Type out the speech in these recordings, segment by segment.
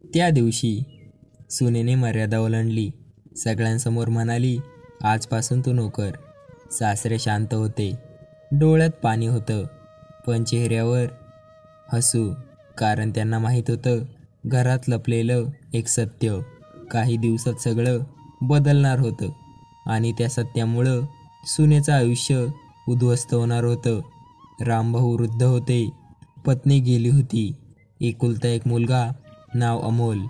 त्या दिवशी सुनेने मर्यादा ओलांडली. सगळ्यांसमोर म्हणाली, आजपासून तू नोकर. सासरे शांत होते. डोळ्यात पाणी होतं, पण चेहऱ्यावर हसू. कारण त्यांना माहीत होतं घरात लपलेलं एक सत्य. काही दिवसात सगळं बदलणार होतं आणि त्या सत्यामुळं सुनेचं आयुष्य उद्ध्वस्त होणार होतं. रामभाऊ वृद्ध होते. पत्नी गेली होती. एकुलता एक मुलगा, नाव अमोल.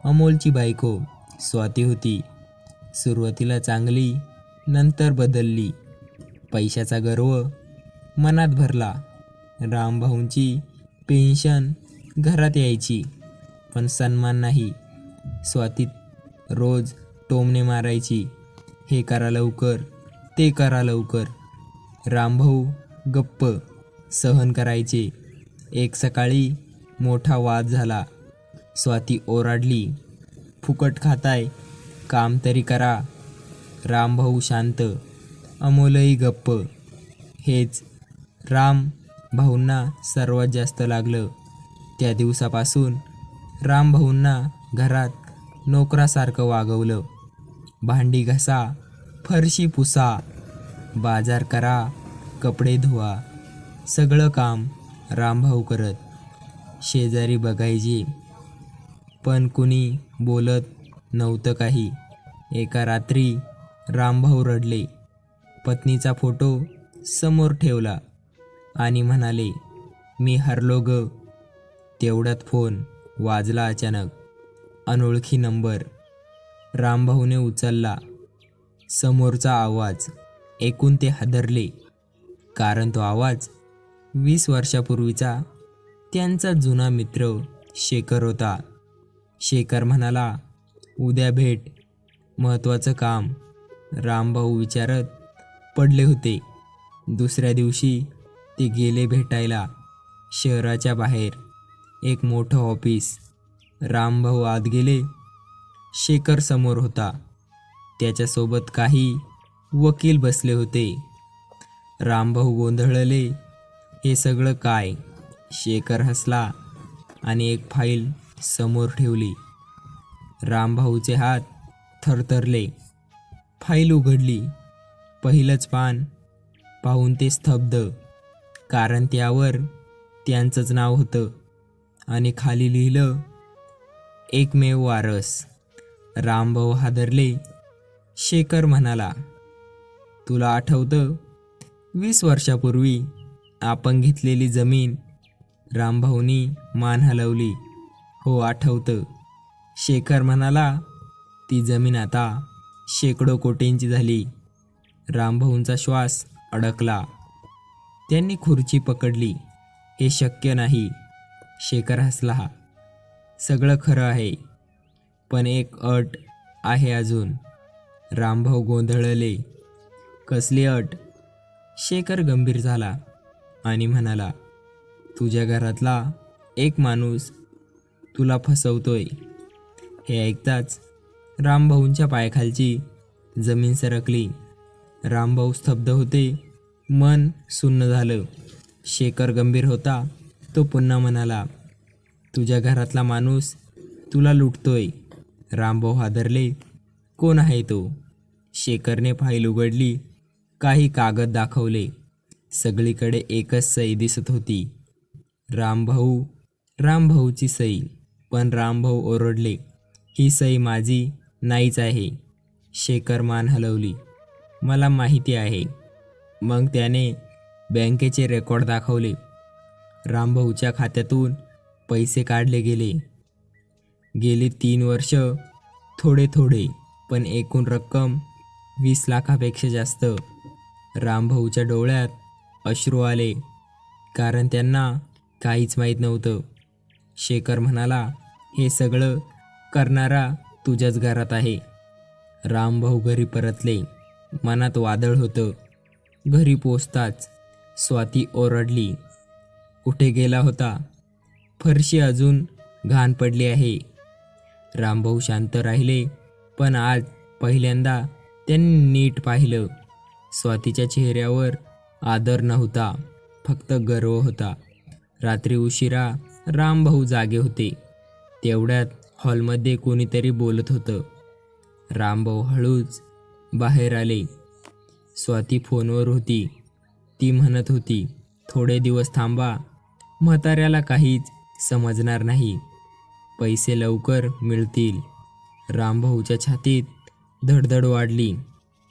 अमोलची बायको स्वाती होती. सुरुवातीला चांगली, नंतर बदलली. पैशाचा गर्व मनात भरला. रामभाऊंची पेन्शन घरात यायची, पण सन्मान नाही. स्वाती रोज टोमणे मारायची, हे करा लवकर, ते करा लवकर. रामभाऊ गप्प सहन करायचे. एक सकाळी मोठा वाद झाला. स्वाती ओरडली, फुकट खाताय, काम तरी करा. रामभाऊ शांत, अमोलही गप्प. हेच राम भाऊंना सर्वात जास्त लागलं. त्या दिवसापासून रामभाऊंना घरात नोकरासारखं वागवलं. भांडी घासा, फरशी पुसा, बाजार करा, कपडे धुवा, सगळं काम रामभाऊ करत. शेजारी बघायचे, पण कुणी बोलत नव्हतं काही. एका रात्री रामभाऊ रडले. पत्नीचा फोटो समोर ठेवला आणि म्हणाले, मी हरलो ग. तेवढ्यात फोन वाजला अचानक. अनोळखी नंबर. रामभाऊने उचलला. समोरचा आवाज ऐकून ते हादरले, कारण तो आवाज 20 वर्षापूर्वीचा त्यांचा जुना मित्र शेखर होता. शेखर म्हणाला, उद्या भेट, महत्त्वाचं काम. रामभाऊ विचारत पडले होते. दुसऱ्या दिवशी ते गेले भेटायला. शहराच्या बाहेर एक मोठं ऑफिस. रामभाऊ आत गेले. शेखर समोर होता. त्याच्यासोबत काही वकील बसले होते. रामभाऊ गोंधळले, हे सगळं काय? शेखर हसला आणि एक फाईल समोर ठेवली. रामभाऊचे हात थरथरले. फाईल उघडली. पहिलंच पान पाहून ते स्तब्ध, कारण त्यावर त्यांचंच नाव होतं आणि खाली लिहिलं, एकमेव वारस. रामभाऊ हादरले. शेखर म्हणाला, तुला आठवतं 20 वर्षापूर्वी आपण घेतलेली जमीन? रामभाऊनी मान हलवली. हो आठवतं. शेखर म्हणाला, ती जमीन आता शेकडो कोटींची झाली. रामभाऊंचा श्वास अडकला. त्यांनी खुर्ची पकडली. हे शक्य नाही. शेखर हसला. सगळं खरं आहे, पण एक अट आहे अजून. रामभाऊ गोंधळले. कसली अट? शेखर गंभीर झाला आणि म्हणाला, तुझ्या घरातला एक माणूस तुला फसवतोय. हे ऐकताच रामभाऊंच्या पायाखालची जमीन सरकली. रामभाऊ स्तब्ध होते. मन सुन्न झालं. शेखर गंभीर होता. तो पुन्हा म्हणाला, तुझ्या घरातला माणूस तुला लुटतोय. रामभाऊ हादरले. कोण आहे तो? शेखरने फाईल उघडली. काही कागद दाखवले. सगळीकडे एकच सही दिसत होती. रामभाऊची सही. पण रामभाऊ ओरडले, ही सही माझी नाहीच आहे. शेखर मान हलवली. मला माहिती आहे. मग त्याने बँकेचे रेकॉर्ड दाखवले. रामभाऊच्या खात्यातून पैसे काढले गेले. गेली 3 वर्ष थोडे थोडे, पण एकूण रक्कम 20 लाखापेक्षा जास्त. रामभाऊच्या डोळ्यात अश्रू आले, कारण त्यांना काहीच माहीत नव्हतं. शेखर म्हणाला, हे सगळं करणारा तुझ्याच घरात आहे. रामभाऊ घरी परतले. मनात वादळ होतं. घरी पोचताच स्वाती ओरडली, कुठे गेला होता? फरशी अजून घाण पडली आहे. रामभाऊ शांत राहिले, पण आज पहिल्यांदा त्यांनी नीट पाहिलं. स्वातीच्या चेहऱ्यावर आदर नव्हता, फक्त गर्व होता. रात्री उशिरा रामभाऊ जागे होते. तेवढ्यात हॉलमध्ये कोणीतरी बोलत होतं. रामभाऊ हळूच बाहेर आले. स्वाती फोनवर होती. ती म्हणत होती, थोडे दिवस थांबा, म्हाताऱ्याला काहीच समजणार नाही, पैसे लवकर मिळतील. रामभाऊच्या छातीत धडधड वाढली.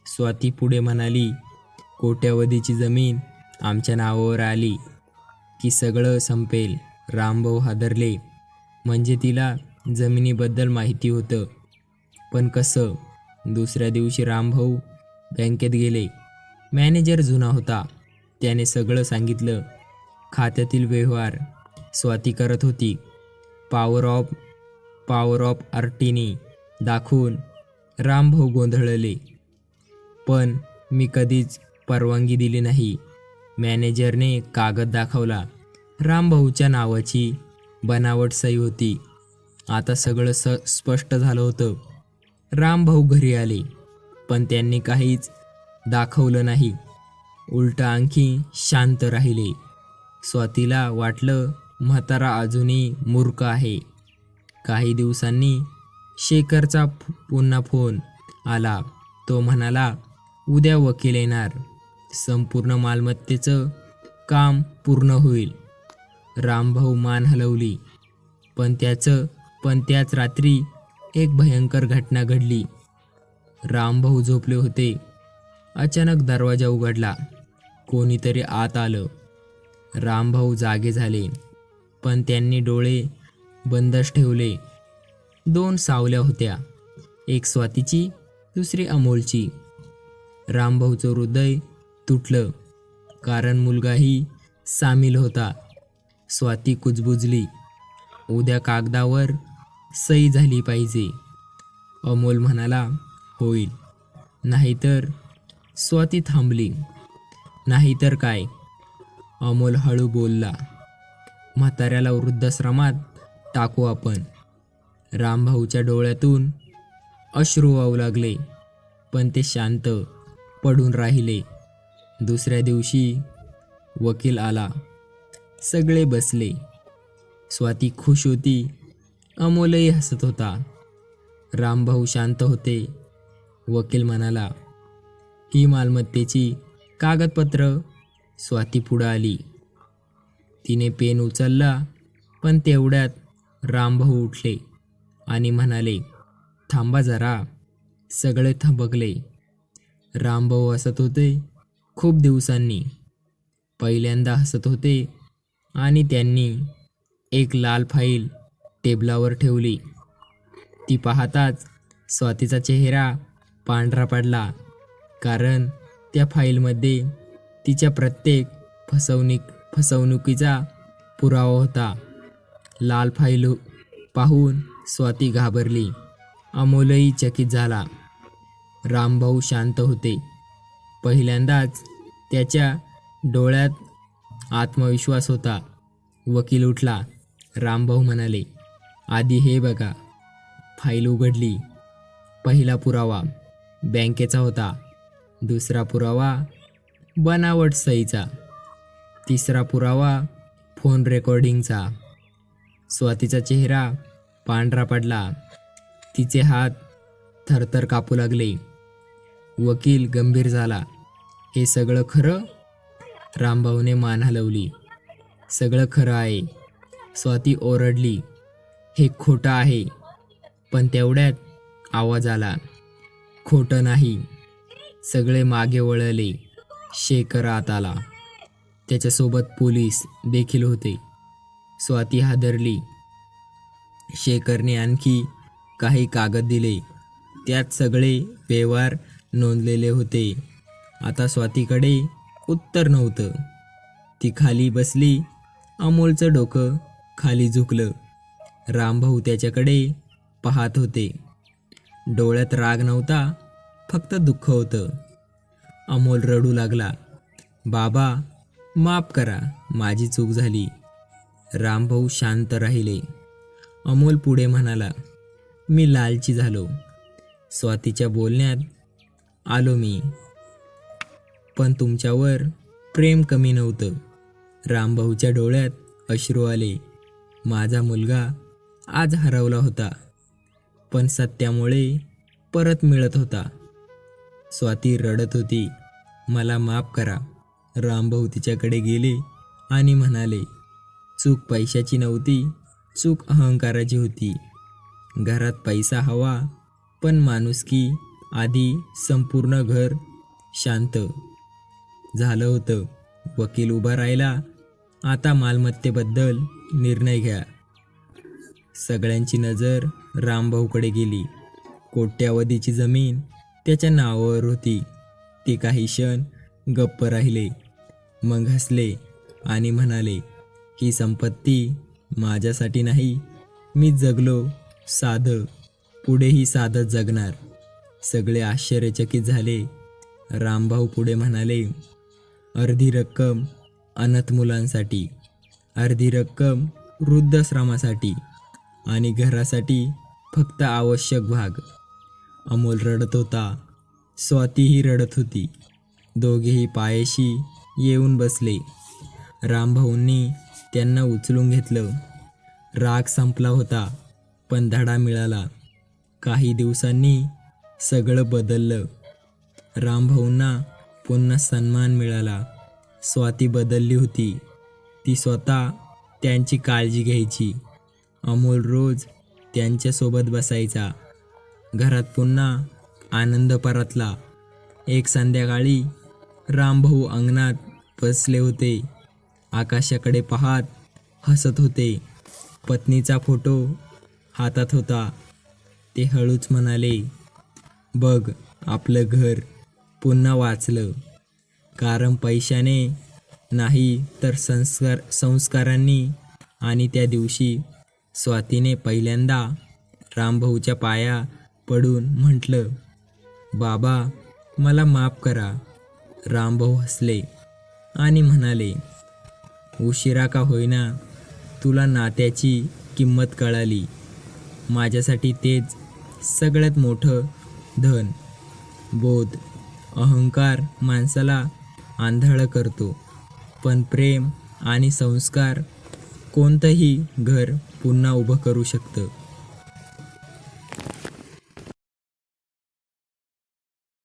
स्वाती पुढे म्हणाली, कोट्यावधीची जमीन आमच्या नावावर आली की सगळं संपेल. रामभाऊ हादरले. म्हणजे तिला जमिनीबद्दल माहिती होतं, पण कसं? दुसऱ्या दिवशी रामभाऊ बँकेत गेले. मॅनेजर जुना होता. त्याने सगळं सांगितलं. खात्यातील व्यवहार स्वाती करत होती. पॉवर ऑफ अर्टिनी दाखवून रामभाऊ गोंधळले. पण मी कधीच परवानगी दिली नाही. मॅनेजरने कागद दाखवला. रामभाऊच्या नावाची बनावट सही होती. आता सगळं स्पष्ट झालं होतं. रामभाऊ घरी आले, पण त्यांनी काहीच दाखवलं नाही. उलट आणखी शांत राहिले. स्वातीला वाटलं म्हातारा अजूनही मूर्ख आहे. काही दिवसांनी शेखरचा पुन्हा फोन आला. तो म्हणाला, उद्या वकील येणार, संपूर्ण मालमत्तेचं काम पूर्ण होईल. रामभाऊ मान हलवली. पण त्याच रात्री एक भयंकर घटना घडली. रामभाऊ झोपले होते. अचानक दरवाजा उघडला. कोणीतरी आत आलं. रामभाऊ जागे झाले, पण त्यांनी डोळे बंदच ठेवले. 2 सावल्या होत्या, एक स्वातीची, दुसरी अमोलची. रामभाऊचं हृदय तुटलं, कारण मुलगाही सामील होता. स्वाती कुजबुजली. उद्या कागदावर सही झाली पाहिजे. अमोल म्हणाला, होईल. नाहीतर? स्वाती थांबली. नाहीतर काय? अमोल हळू बोलला, म्हाताऱ्याला वृद्धाश्रमात टाकू आपण. रामभाऊच्या डोळ्यातून अश्रू वाहू लागले, पण ते शांत पडून राहिले. दुसऱ्या दिवशी वकील आला. सगळे बसले. स्वाती खुश होती. अमोलही हसत होता. रामभाऊ शांत होते. वकील म्हणाला, ही मालमत्तेची कागदपत्र. स्वाती पुढं आली. तिने पेन उचलला, पण तेवढ्यात रामभाऊ उठले आणि म्हणाले, थांबा जरा. सगळे थबकले. रामभाऊ हसत होते. खूप दिवसांनी पहिल्यांदा हसत होते. आणि त्यांनी एक लाल फाईल टेबलावर ठेवली. ती पाहताच स्वातीचा चेहरा पांढरा पडला, कारण त्या फाईलमध्ये तिच्या प्रत्येक फसवणुकीचा पुरावा होता. लाल फाईल पाहून स्वाती घाबरली. अमोलही चकित झाला. रामभाऊ शांत होते. पहिल्यांदाच त्याच्या डोळ्यात आत्मविश्वास होता. वकील उठला. रामभाऊ म्हणाले, आधी हे बघा. फाईल उघडली. पहिला पुरावा बँकेचा होता. दुसरा पुरावा बनावट सहीचा. तिसरा पुरावा फोन रेकॉर्डिंगचा. स्वातीचा चेहरा पांढरा पडला. तिचे हात थरथर कापू लागले. वकील गंभीर झाला. हे सगळं खरं? रामभाऊने मान हलवली. सगळं खरं आहे. स्वाती ओरडली, हे खोटं आहे. पण तेवढ्यात आवाज आला, खोटं नाही. सगळे मागे वळले. शेखर आत आला. त्याच्यासोबत पोलीस देखील होते. स्वाती हादरली. शेखरने आणखी काही कागद दिले. त्यात सगळे व्यवहार नोंदलेले होते. आता स्वातीकडे उत्तर नव्हतं. ती खाली बसली. अमोलचं डोकं खाली झुकलं. रामभाऊ त्याच्याकडे पाहत होते. डोळ्यात राग नव्हता, फक्त दुःख होतं. अमोल रडू लागला, बाबा माफ करा, माझी चूक झाली. रामभाऊ शांत राहिले. अमोल पुढे म्हणाला, मी लालची झालो. स्वातीच्या बोलण्यात आलो मी, पण तुमच्यावर प्रेम कमी नव्हतं. रामभाऊच्या डोळ्यात अश्रू आले. माझा मुलगा आज हरवला होता. पण सत्यामुळे परत मिळत होता. स्वाती रडत होती. मला माफ करा. रामभाऊ तिच्याकडे गेले आणि म्हणाले, चूक पैशाची नव्हती, चूक अहंकाराची होती. घरात पैसा हवा, पण माणुसकी आधी. संपूर्ण घर शांत झालं होतं. वकील उभा राहिला. आता मालमत्तेबद्दल निर्णय घ्या. सगळ्यांची नजर रामभाऊकडे गेली. कोट्यावधीची जमीन त्याच्या नावावर होती. ते काही क्षण गप्प राहिले, मग हसले आणि म्हणाले, ही संपत्ती माझ्यासाठी नाही. मी जगलो साधं, पुढेही साधं जगणार. सगळे आश्चर्यचकित झाले. रामभाऊ पुढे म्हणाले, अर्धी रक्कम अनाथ मुलांसाठी, अर्धी रक्कम वृद्धाश्रमासाठी आणि घरासाठी फक्त आवश्यक भाग. अमोल रडत होता. स्वातीही रडत होती. दोघेही पायाशी येऊन बसले. रामभाऊंनी त्यांना उचलून घेतलं. राग संपला होता, पण धडा मिळाला. काही दिवसांनी सगळं बदललं. रामभाऊंना पुन्हा सन्मान मिळाला. स्वाती बदलली होती. ती स्वतः त्यांची काळजी घ्यायची. अमोल रोज त्यांच्यासोबत बसायचा. घरात पुन्हा आनंद परतला. एक संध्याकाळी रामभाऊ अंगणात बसले होते. आकाशाकडे पाहत हसत होते. पत्नीचा फोटो हातात होता. ते हळूच म्हणाले, बघ, आपलं घर पुन्हा वाचलं. कारण पैशाने नाही, तर संस्कारांनी. आणि त्या दिवशी स्वातीने पहिल्यांदा रामभाऊच्या पाया पडून म्हटलं, बाबा, मला माफ करा. रामभाऊ हसले आणि म्हणाले, उशिरा का होईना, तुला नात्याची किंमत कळाली. माझ्यासाठी तेच सगळ्यात मोठं धन. बोध. अहंकार माणसाला आंधळ करतो, पण प्रेम आणि संस्कार कोणतंही घर पुन्हा उभं करू शकतं.